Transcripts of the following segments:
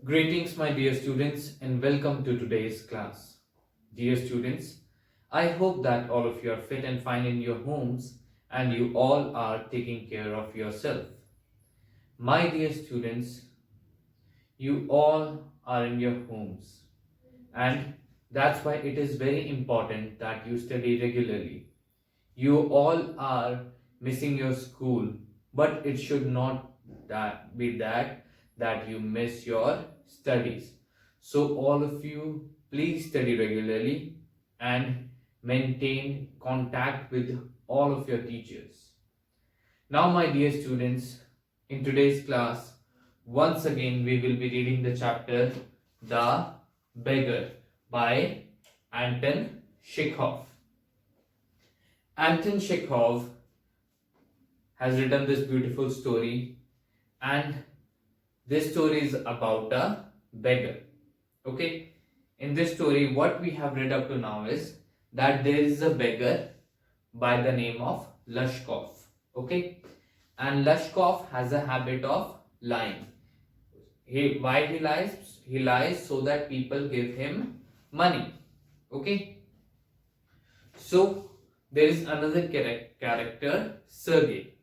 Greetings, my dear students, and welcome to today's class. Dear students, I hope that all of you are fit and fine in your homes and you all are taking care of yourself. My dear students, you all are in your homes, and that's why it is very important that you study regularly. You all are missing your school, but it should not be that you miss your studies. So all of you, please study regularly and maintain contact with all of your teachers. Now, my dear students, in today's class, once again we will be reading the chapter The Beggar by Anton Chekhov. Anton Chekhov has written this beautiful story, and this story is about a beggar. Okay, in this story, what we have read up to now is that there is a beggar by the name of Lushkov. Okay, and Lushkov has a habit of lying. Why he lies? He lies so that people give him money. Okay, so there is another character, Sergey.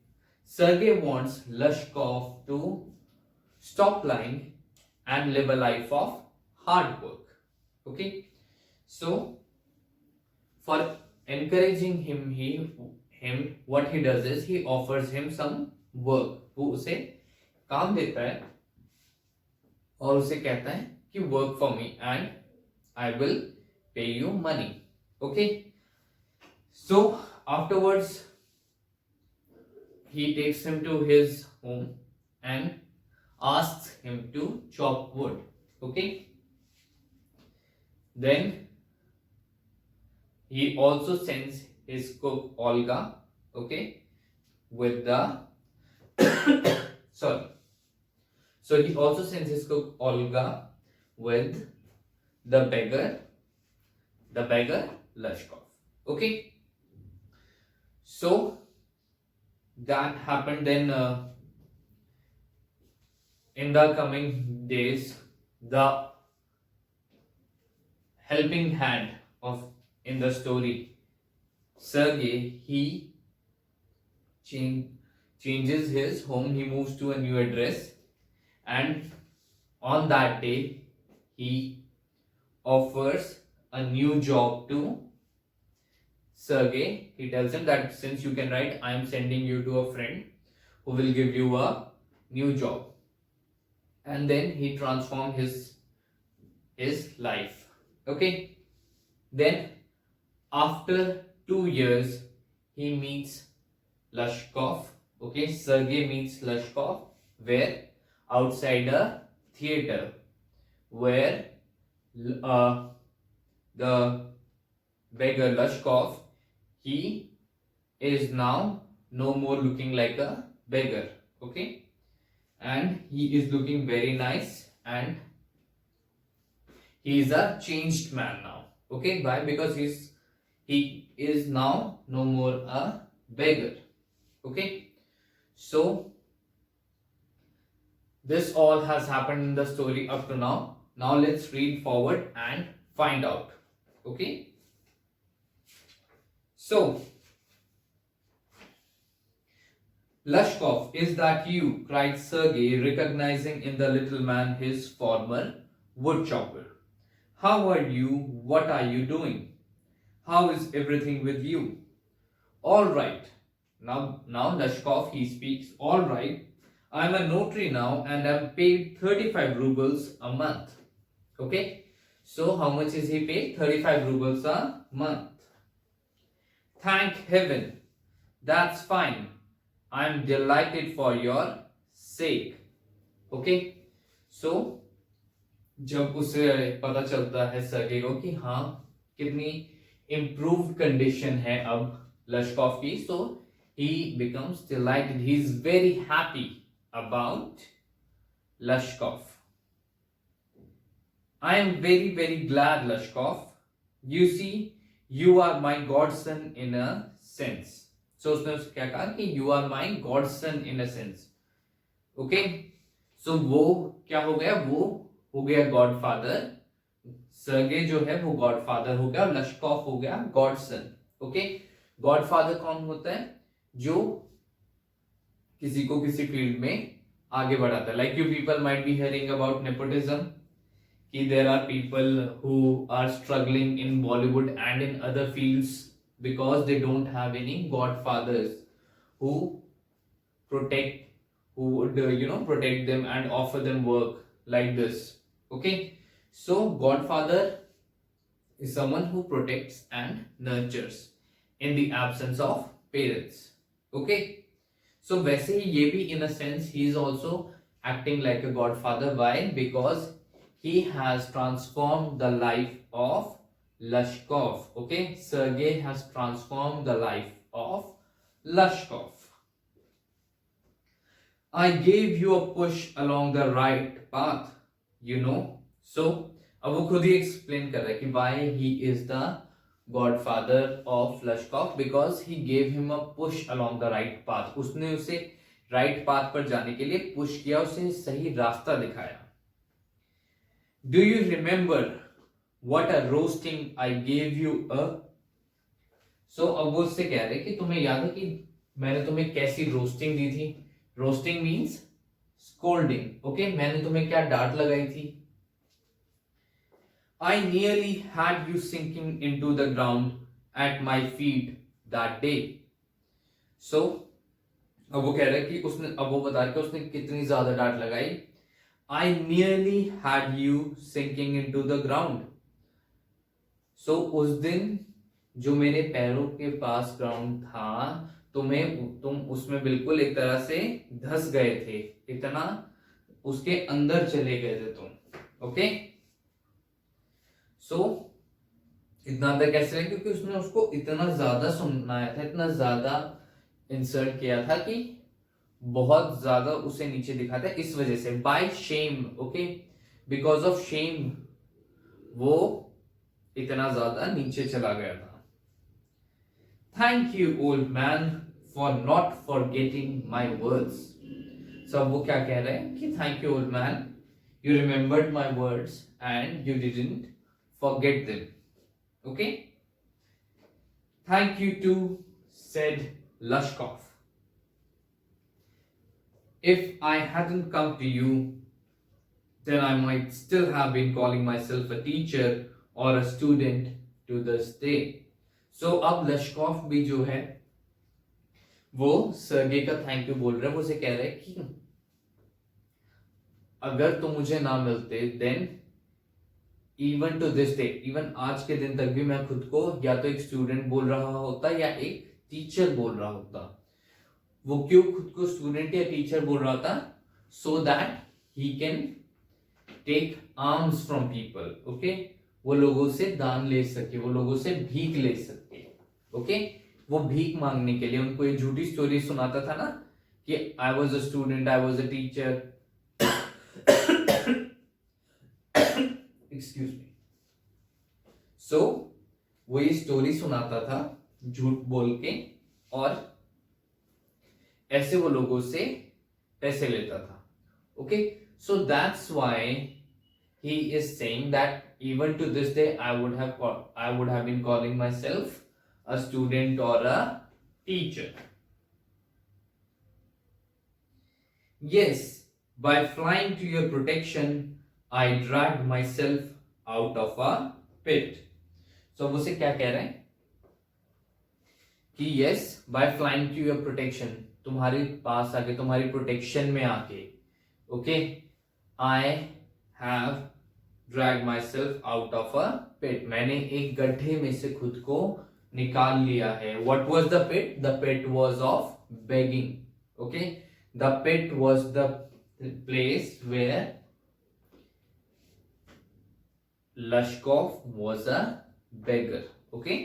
Sergey wants Lushkov to stop lying and live a life of hard work. Okay, so for encouraging him what he does is he offers him some work. वो उसे काम देता है और उसे कहता है कि work for me and I will pay you money. Okay, so afterwards he takes him to his home and asks him to chop wood. Okay, then he also sends his cook Olga, okay, with the sorry. So he also sends his cook Olga with the beggar Lushkov. Okay, so that happened. Then in the coming days, the helping hand of in the story, Sergey, he changes his home. He moves to a new address, and on that day he offers a new job to Sergey. He tells him that since you can write, I am sending you to a friend who will give you a new job. And then he transformed his life. Okay, then after 2 years he meets Lushkov. Okay, Sergey meets Lushkov where outside a theater where the beggar Lushkov, he is now no more looking like a beggar. Okay, and he is looking very nice and he is a changed man now. Okay, why? Because he is now no more a beggar. Okay, so this all has happened in the story up to now. Now let's read forward and find out. Okay, so Lushkov, is that you? Cried Sergey, recognizing in the little man his former woodchopper. How are you? What are you doing? How is everything with you? All right. Now Lushkov, he speaks. All right. I'm a notary now and I'm paid 35 rubles a month. Okay. So how much is he paid? 35 rubles a month. Thank heaven. That's fine. I'm delighted for your sake. Okay. So जब उसे पता चलता है सर्गे को कि हाँ कितनी improved condition है अब Lushkov की, so he becomes delighted. He is very happy about Lushkov. I am very very glad, Lushkov. You see, you are my godson in a sense. So उसने क्या कहा कि you are my godson in a sense. Okay. सो वो क्या हो गया, वो हो गया गॉडफादर, सर्गे जो है वो गॉडफादर हो गया, लश्कॉफ हो गया गॉडसन। ओके, गॉडफादर कौन होता है, जो किसी को किसी फील्ड में आगे बढ़ाता है। Like you people might be hearing about nepotism, कि there are people who are struggling in Bollywood and in other fields because they don't have any godfathers who protect, who would protect them and offer them work like this. Okay, so godfather is someone who protects and nurtures in the absence of parents. Okay, so वैसे ही ये भी in a sense he is also acting like a godfather. Why? Because he has transformed the life of Lashkov. Okay, Sergei has transformed the life of Lashkov. I gave you a push along the right path, you know. So अब वो खुद ही explain कर रहा है कि why he is the godfather of Lashkov, because he gave him a push along the right path. उसने उसे right path पर जाने के लिए push किया, उसे सही रास्ता दिखाया. Do you remember what a roasting I gave you a? So अब वो उससे कह रहे कि तुम्हें याद है कि मैंने तुम्हें कैसी रोस्टिंग दी थी. Roasting means scolding. ओके, मैंने तुम्हें क्या डांट लगाई थी. I nearly had you sinking into the ground at my feet that day. So अब वो कह रहा है कि उसने, अब वो बता रहा है कि उसने कितनी ज्यादा डांट लगाई. I nearly had you sinking into the ground. So उस दिन जो मेरे पैरों के पास ग्राउंड था, तुम उसमें बिल्कुल एक तरह से धस गए थे, इतना उसके अंदर चले गए थे तुम. ओके, सो इतना अंदर कैसे रहे, क्योंकि उसने उसको इतना ज्यादा सुनाया था, इतना ज्यादा इंसल्ट किया था कि बहुत ज्यादा उसे नीचे दिखाता है. इस वजह से by shame. Okay, because of shame वो इतना ज्यादा नीचे चला गया था. Thank you old man for not forgetting my words. सब वो क्या कह रहे हैं कि thank you old man, you remembered my words and you didn't forget them. Okay, thank you to said Lashkov. If I hadn't come to you, then I might still have been calling myself a teacher or a student to this day. So अब Lashkov भी जो है वो सर्गे का thank you बोल रहे हैं. वो उसे कह रहे हैं कि अगर तुम मुझे ना मिलते, then even to this day, even आज के दिन तक भी मैं खुद को या तो एक स्टूडेंट बोल रहा होता या एक टीचर बोल रहा होता. वो क्यों खुद को स्टूडेंट या टीचर बोल रहा था? So that he can take arms from people. Okay, वो लोगों से दान ले सके, वो लोगों से भीख ले सके. ओके, वो भीख मांगने के लिए उनको ये झूठी स्टोरी सुनाता था ना कि I was a student, I was a teacher. Excuse me. So वो ये स्टोरी सुनाता था झूठ बोल के, और ऐसे वो लोगों से पैसे लेता था. Okay, so that's why he is saying that even to this day I would have been calling myself a student और a teacher. Yes, by flying to your protection, I dragged myself out of a pit. So वो से क्या कह रहे हैं कि yes, by flying to your protection, तुम्हारे पास आके, तुम्हारी प्रोटेक्शन में आके, okay, I have dragged myself out of a pit. मैंने एक गड्ढे में से खुद को निकाल लिया है. What was the pit? The pit was of begging. Okay, the pit was the place where Lashkov was a beggar. Okay,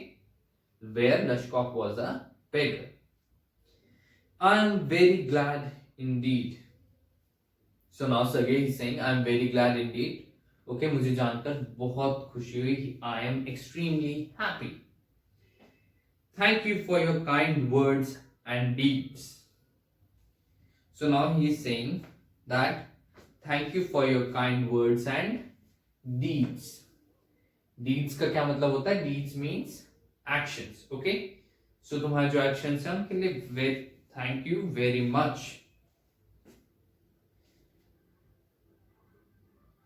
where Lashkov was a beggar. I am very glad indeed. So now Sergei is saying, I am very glad indeed. Okay, मुझे जानकर बहुत खुशी हुई. I am extremely happy. Thank you for your kind words and deeds. So now he is saying that thank you for your kind words and deeds. Deeds का क्या मतलब होता है? Deeds means actions. Okay, so तुम्हारे जो actions हैं उनके लिए thank you very much.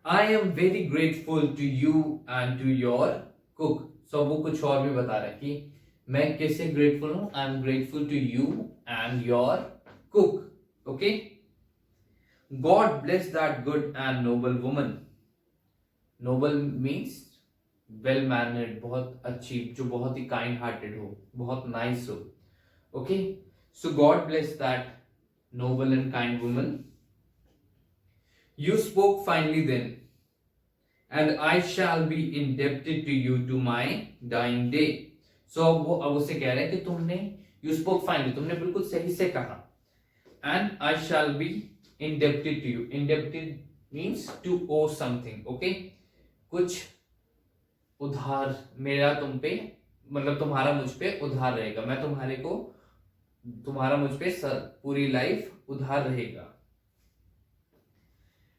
I am very grateful to you and to your cook. So वो कुछ और भी बता रहा है कि मैं कैसे ग्रेटफुल हूं। I am grateful to you and your cook. Okay, God bless that good and noble woman. Noble means well mannered, बहुत अच्छी, जो बहुत ही काइंड हार्टेड हो, बहुत नाइस हो। Okay, so God bless that noble and kind woman. You spoke finely then, and I shall be indebted to you to my dying day. So अब उसे कह रहे हैं कि तुमने you spoke finely, तुमने बिल्कुल सही से कहा, and I shall be indebted to you. Indebted means to owe something. Okay, कुछ उधार मेरा तुम पे, मतलब तुम्हारा मुझ पे उधार रहेगा, मैं तुम्हारा मुझ पे पूरी लाइफ उधार रहेगा।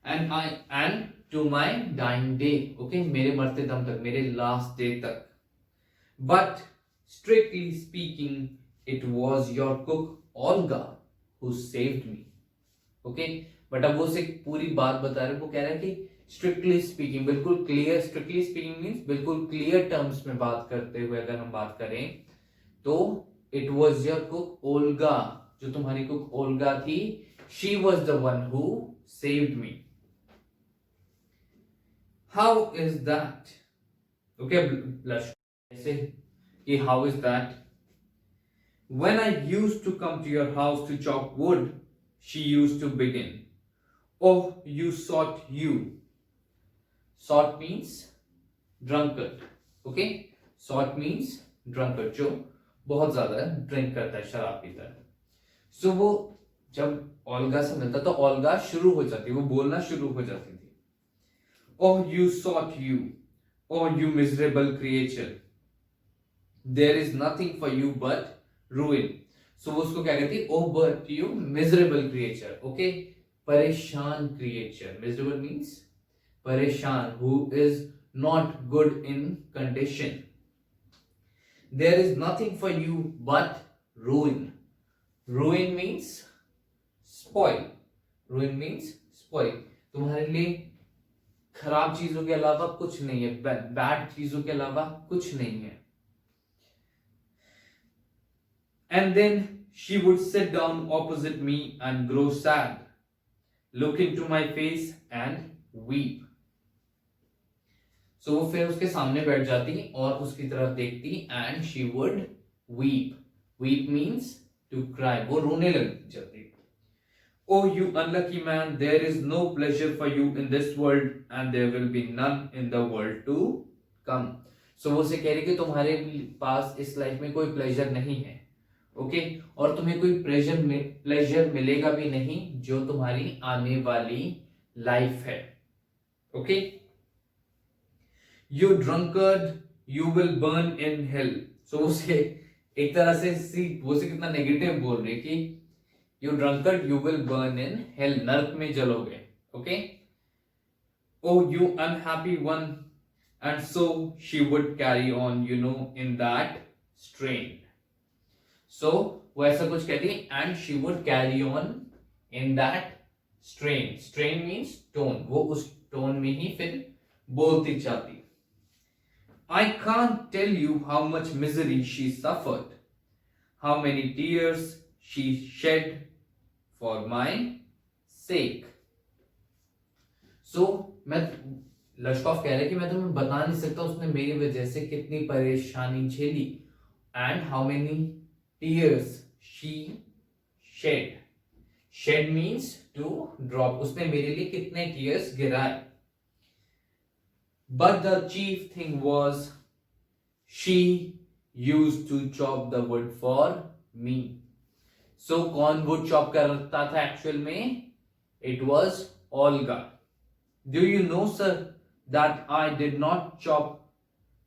and to my dying day, okay, मेरे मरते दम तक, मेरे लास्ट डे तक। but strictly speaking it was your cook Olga who saved me। okay, but अब वो उसे पूरी बात बता रहे, वो कह रहा है कि स्ट्रिक्टली स्पीकिंग, बिल्कुल क्लियर, स्ट्रिक्टली स्पीकिंग मीन्स बिल्कुल क्लियर टर्म्स में बात करते हुए अगर हम बात करें तो it was your cook Olga, जो तुम्हारी कुक ओल्गा थी, she was the one who saved me. How is that? Okay, blush. ऐसे कि how is that? When I used to come to your house to chop wood, she used to begin. Oh, you sot you. Sot means drunkard. Okay? Sot means drunkard, जो बहुत ज्यादा drink करता है, शराब पीता है। So वो जब ओल्गा से मिलता तो ओल्गा शुरू हो जाती, वो बोलना शुरू हो जाती थी। Oh, you sot you. Oh, you miserable creature. There is nothing for you but ruin. So वो उसको क्या कहती है? Oh, but you miserable creature. Okay? परेशान creature. Miserable means परेशान, who is not good in condition. There is nothing for you but ruin. Ruin means spoil. Ruin means spoil. तुम्हारे लिए खराब चीजों के अलावा कुछ नहीं है, बैड चीजों के अलावा कुछ नहीं है। And then she would sit down opposite me and grow sad, look into my face and weep. So वो फिर उसके सामने बैठ जाती और उसकी तरफ देखती and she would weep. Weep means to cry. वो रोने लग जाती। Oh, you unlucky man, there is no pleasure for you in this world and there will be none in the world to come. So वो से कह रही कि तुम्हारे पास इस लाइफ में कोई प्लेजर नहीं है। ओके, और तुम्हें कोई प्लेजर मिलेगा भी नहीं जो तुम्हारी आने वाली लाइफ है। Okay, you drunkard, you will burn in hell. So उसे एक तरह से वो से कितना नेगेटिव बोल रही कि You drunkard, you will burn in hell. नरक में जलोगे. Okay? Oh, you unhappy one. And so she would carry on, in that strain. So वो ऐसा कुछ कहती है and she would carry on in that strain. Strain means tone. वो उस tone में ही फिर बोलती जाती। I can't tell you how much misery she suffered, how many tears she shed for my sake. So मैं लश्कॉफ कह रहा है कि मैं तुम्हें बता नहीं सकता उसने मेरी वजह से कितनी परेशानी झेली, and how many tears she shed. Shed means to drop. उसने मेरे लिए कितने tears गिराए। But the chief thing was she used to chop the wood for me. So कौन wood chop करता था एक्चुअल में? It was Olga. Do you know, sir, that I did not chop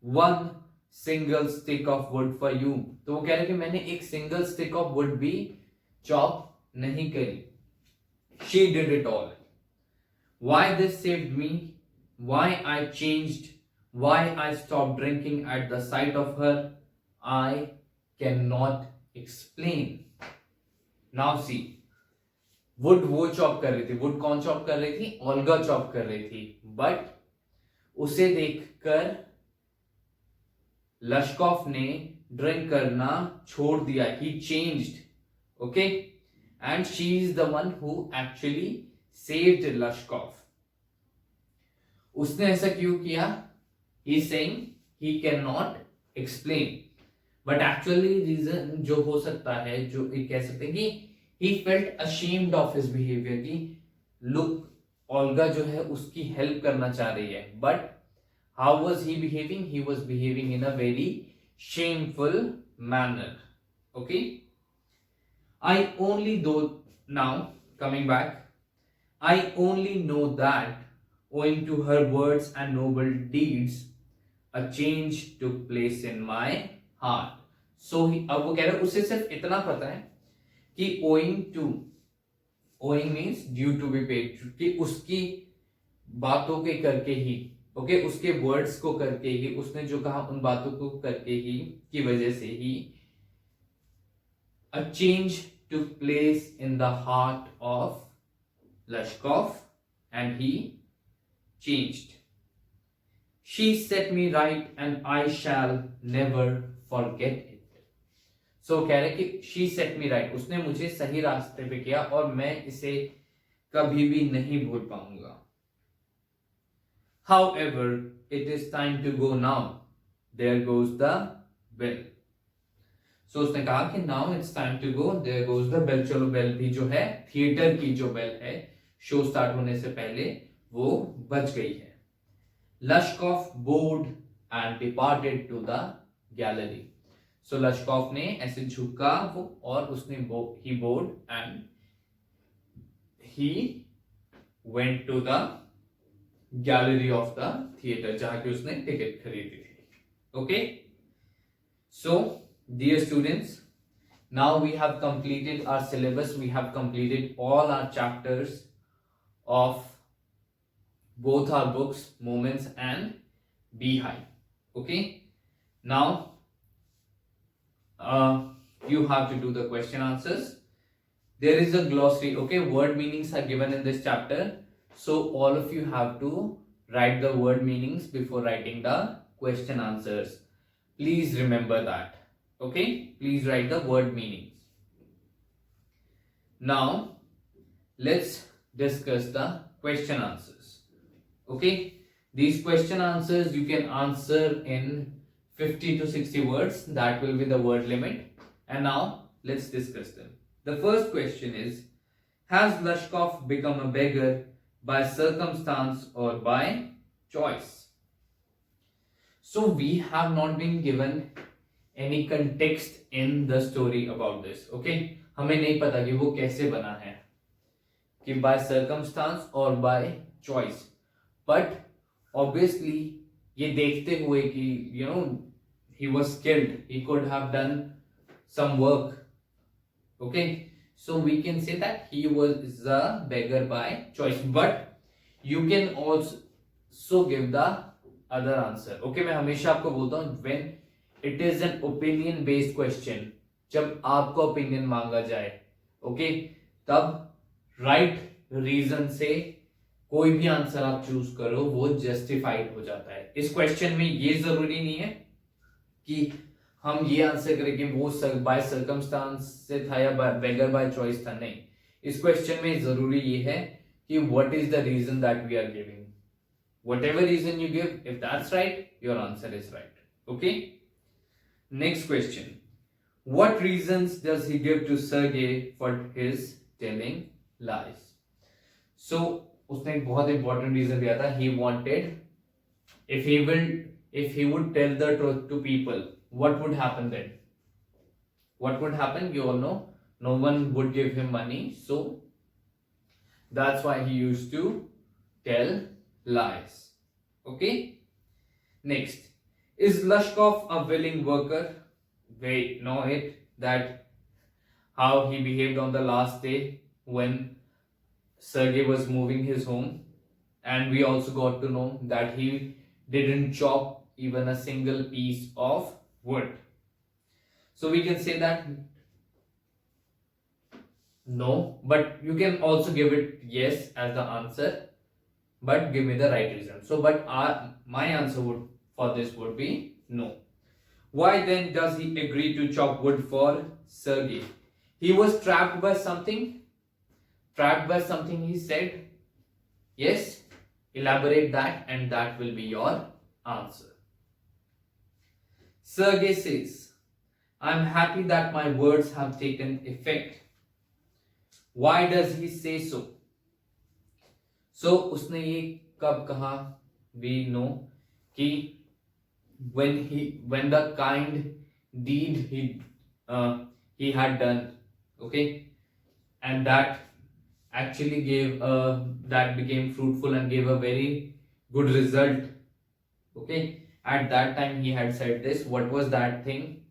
one single stick of wood for you? तो वो कह रहे कि मैंने एक single stick of wood भी chop नहीं करी। She did it all. Why this saved me, why I changed, why I stopped drinking at the sight of her, I cannot explain. Now see, would वो chop कर रही थी, would कौन chop कर रही थी, ओल्गा चॉप कर रही थी, बट उसे देखकर लश्कॉफ ने ड्रिंक करना छोड़ दिया, he changed, okay, and she is the one who actually saved Lushkoff. उसने ऐसा क्यों किया? He is saying he can not explain, but actually reason जो हो सकता है, जो कह सकते हैं कि he felt ashamed of his behavior, कि लुक ओल्गा जो है उसकी हेल्प करना चाह रही है, but how was he behaving? He was behaving in a very shameful manner. Okay, I only though now coming back, I only know that owing to her words and noble deeds a change took place in my heart. So अब वो कह रहा है उसे सिर्फ इतना पता है कि owing means due to be paid, कि उसकी बातों के करके ही, ओके, उसके वर्ड्स को करके ही, उसने जो कहा उन बातों को करके ही, की वजह से ही a change took place in the heart of Lashkov and he changed. She set me right and I shall never forget it. So कह रहे कि she set me right, उसने मुझे सही रास्ते पे किया और मैं इसे कभी भी नहीं भूल पाऊंगा. However, it is time to go now. There goes the bell. So उसने कहा कि now it's time to go. There goes the bell. चलो बेल भी जो है, थिएटर की जो बेल है, शो स्टार्ट होने से पहले वो बज गई है. Lashkov bowed and departed to the gallery. So लश्कॉफ ने ऐसे झुका वो और उसने he bowed and he went to the gallery of the theater, जहां की उसने टिकट खरीदी थी. Okay, so dear students, now we have completed our syllabus, we have completed all our chapters of both our books, Moments and Beehive. Okay, now you have to do the question answers. There is a glossary, okay, word meanings are given in this chapter, so all of you have to write the word meanings before writing the question answers. Please remember that. Okay, please write the word meanings. Now let's discuss the question answers. Okay, these question answers you can answer in 50 to 60 words, that will be the word limit. And now let's discuss them. The first question is, has Lashkov become a beggar by circumstance or by choice? So we have not been given any context in the story about this. Okay, हमें नहीं पता कि वो कैसे बना है, कि by circumstance or by choice. But obviously ये देखते हुए कि he was skilled, he could have done some work. Okay, so we can say that he was a beggar by choice, but you can also give the other answer. Okay, मैं हमेशा आपको बोलता हूँ when it is an opinion based question, जब आपको opinion मांगा जाए, okay, तब right reason से कोई भी आंसर आप चूज करो वो जस्टिफाइड हो जाता है. इस क्वेश्चन में ये जरूरी नहीं है कि हम ये आंसर करें कि वो बाय सर्कमस्टांस से था या बेगर बाय चॉइस था. नहीं, इस क्वेश्चन में जरूरी ये है कि what is the reason that we are giving. Whatever reason you give, if that's right, your answer is right. Okay, next question, what reasons does he give to Sergei for his telling lies. So उसने एक बहुत important reason दिया था. He wanted, if he would tell the truth to people, what would happen then? What would happen? You all know, no one would give him money, so that's why he used to tell lies. Okay, next, is Lashkov a willing worker? Wait, know it that how he behaved on the last day when Sergei was moving his home. and we also got to know that he didn't chop even a single piece of wood. So we can say that no, but you can also give it yes as the answer, but give me the right reason. So, but my answer would for this would be no. Why then does he agree to chop wood for Sergei? He was trapped by something. Trapped by something, he said. Yes, elaborate that, and that will be your answer. Sergei says, I'm happy that my words have taken effect. Why does he say so? So, उसने ये कब कहा? We know कि when the kind deed he had done, okay, and that actually gave that became fruitful and gave a very good result, okay. At that time he had said this. What was that thing?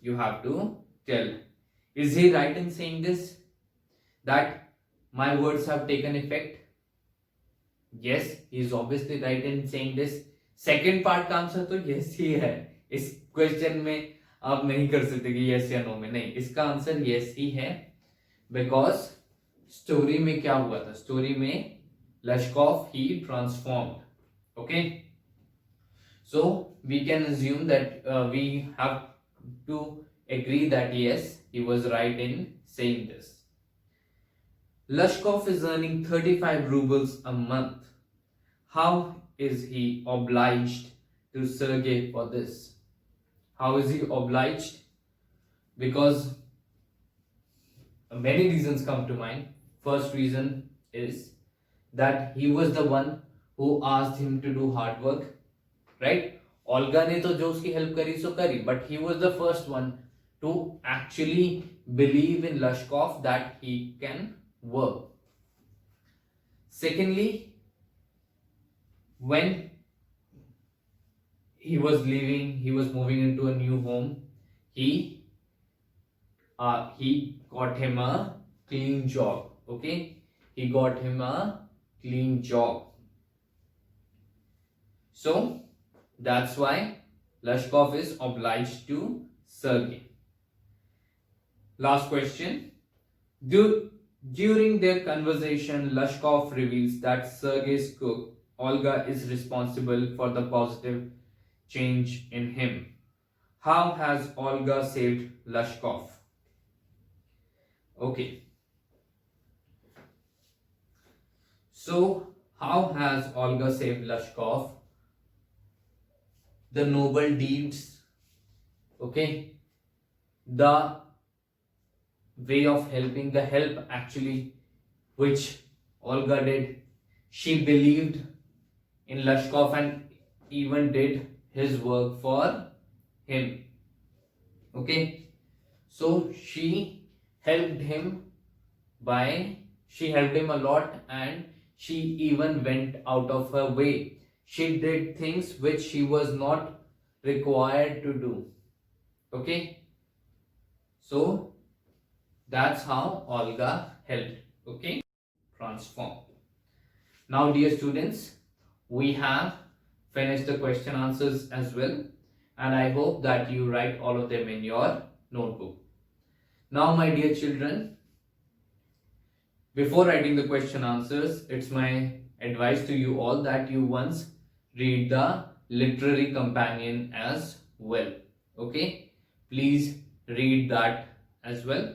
You have to tell. Is he right in saying this, that my words have taken effect? Yes, he is obviously right in saying this. Second part का answer तो yes he है. इस question में आप नहीं कर सकते कि यस या नो में, नहीं, इसका आंसर यस ही है. बिकॉज स्टोरी में क्या हुआ था? स्टोरी में Lashkov he transformed. Okay, so we can assume that we have to agree that yes, he was right in saying this. Lashkov is earning 35 rubles a month. How is he obliged to Sergei for this? How is he obliged? Because many reasons come to mind. First reason is that he was the one who asked him to do hard work, right? Olga ने तो जो उसकी help करी सो करी, but he was the first one to actually believe in Lashkov that he can work. Secondly, when he was leaving, he was moving into a new home, he got him a clean job. Okay, he got him a clean job. So that's why Lashkov is obliged to Sergei. Last question. During their conversation, Lashkov reveals that Sergei's cook Olga is responsible for the positive change in him. How has Olga saved Lashkov? Okay. So, how has Olga saved Lashkov? The noble deeds, okay, the way of helping, the help actually which Olga did. She believed in Lashkov and even did his work for him. Okay, so she helped him a lot, and she even went out of her way. She did things which she was not required to do. Okay, so that's how Olga helped. Okay, transform. Now, dear students, we have finished the question answers as well, and I hope that you write all of them in your notebook. Now, my dear children, before writing the question answers, it's my advice to you all that you once read the literary companion as well. Okay, please read that as well.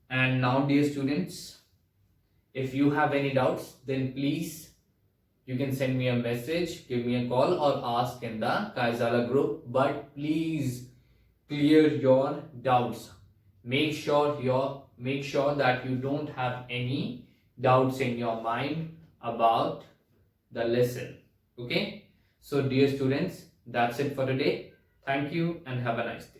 And now, dear students, if you have any doubts, then please you can send me a message, give me a call, or ask in the Kaizala group. But please clear your doubts. Make sure that you don't have any doubts in your mind about the lesson. Okay? So, dear students, that's it for today. Thank you and have a nice day.